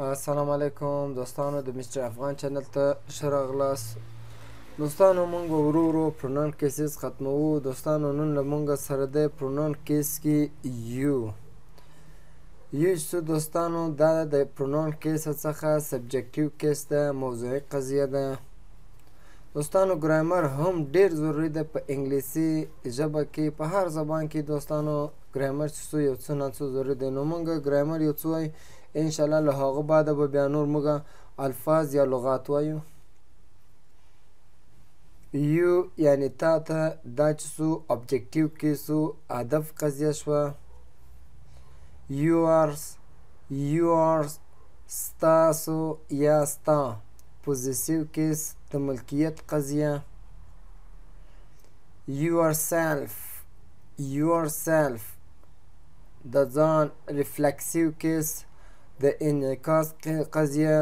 السلام علیکم دوستانو د مسټر افغان چینل ته ښه راغلاست. دوستانو موږ ورو ورو پروناون کیسز ختموو. دوستانو نن له موږ سره دی پروناون کیس کې یو چې دوستانو دا د پروناون کیس څخه سبجکټیو کیس ده، موضوعي قضیه ده. دوستانو ګرامر هم ډیر ضروري ده په انګلیسي ژبه کې، په هر زبان کې دوستانو ګرامر چې یو څه نه څه ضروري دی. نو موږ ګرامر یو څه وایو انشاءالله، له هغه بعده به بیا نور موږ الفاظ یا لغات وایو. یو یعنی تا ته دا چې څو ابجکټیو کیس هدف قضیه شوه. یورس ستاسو یا ستا. پوزیسیو کیس د ملکیت قضیه. یورسلف د ځان. ریفلکسیو کیس د انعکاس قضیه.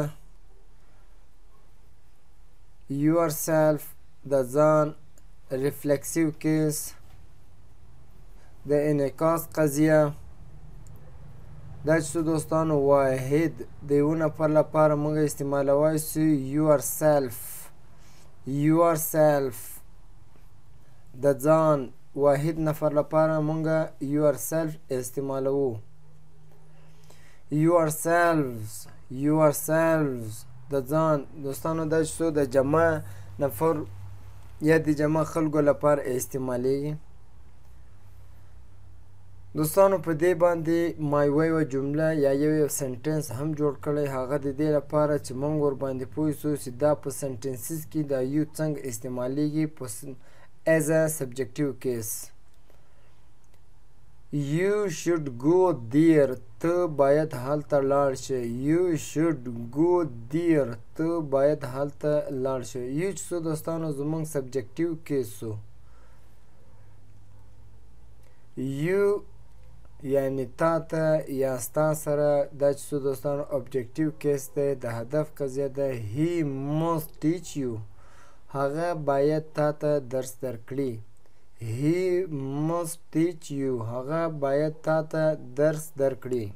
یورسلف د ځان. ریفلکسیو کیس د انعکاس قضیه. دا چې دوستانو واحد د یو نفر لپاره موږ استعمالوای سو یورسلف د ځان. واحد نفر لپاره موږ یورسلف استعمالوو. یورسلفز د ځان. دوستانو دا چې د جمع نفر یا د جمع خلکو لپاره استعمالیږي. دوستانو په دې باندې ما یوه جمله یا یو سنټنس هم جوړ کړی، هغه د دې لپاره چې موږ ورباندې پوه سو چې دا په سنټنسز کې دا یو څنګه استعمالیږي as a subjective case. You should go there. ته باید هلته لاړ شې. You should go there. ته باید هلته لاړ شې. یو چې دوستانو زموږ سبجکټیو کیس سو. یو یعنی تا ته یا ستا سره. دا چې دوستانو ابجکټیو کیس دی، د هدف قضیه ده. He must teach you. هغه باید تا ته درس درکړي. He must teach you. هغه باید تا ته درس درکړي.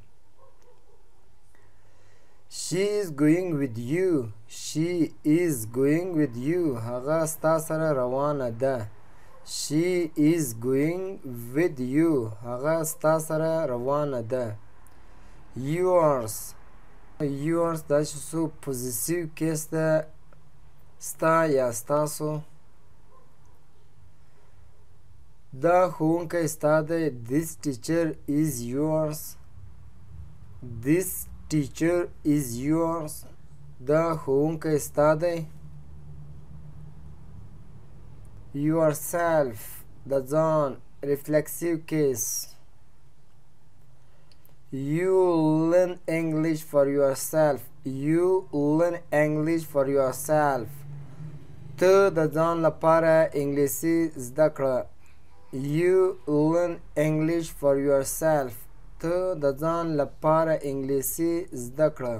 She is going with you. She is going with you. هغه ستا سره روانه ده. She is going with you. هغه ستا سره روانه ده. Yours دا چې پوزیسیو کیس ده، ستا یا ستاسو. دا ښوونکی ستا دی. This teacher is yours. This teacher is yours. دا ښوونکی ستا دی. Yourself د ځان. Reflexive case. You learn English for yourself. You learn English for yourself. ته د ځان لپاره انګلیسي زده کړه. You learn English for yourself. ته د ځان لپاره انګلیسي زده کړه.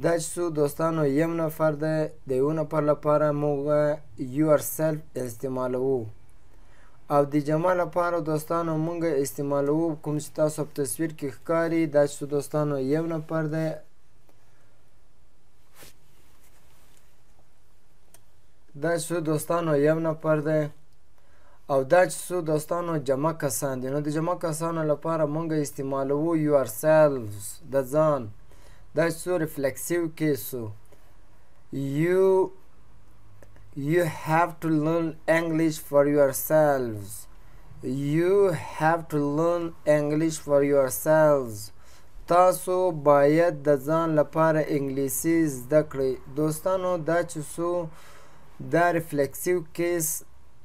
دا چې دوستانو یم نفر ده، د یو نفر لپاره موږ yourself استعمالوو، او د جمع لپاره دوستانو موږ استعمالوو کوم چې تاسو په تصویر کې ښکاري. دا چې دوستانو یو نفر ده. دا چې دوستانو یو نفر ده، او دا چې دوستانو جمع کسان دي. نو د جمع کسانو لپاره موږ استعمالوو yourselves د ځان. دا چې ریفلکسیو کیسو. You have to learn English for yourselves. You have to learn English for yourselves. تاسو باید د ځان لپاره انګلیسي زده کړئ. دوستانو دا چې دا ریفلکسیو کیس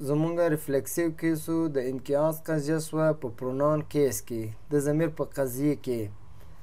زمونږ ریفلکسیو کیسو د انعکاس قضیه شوه په پروناون کیس کې، د ضمیر په قضیه کې.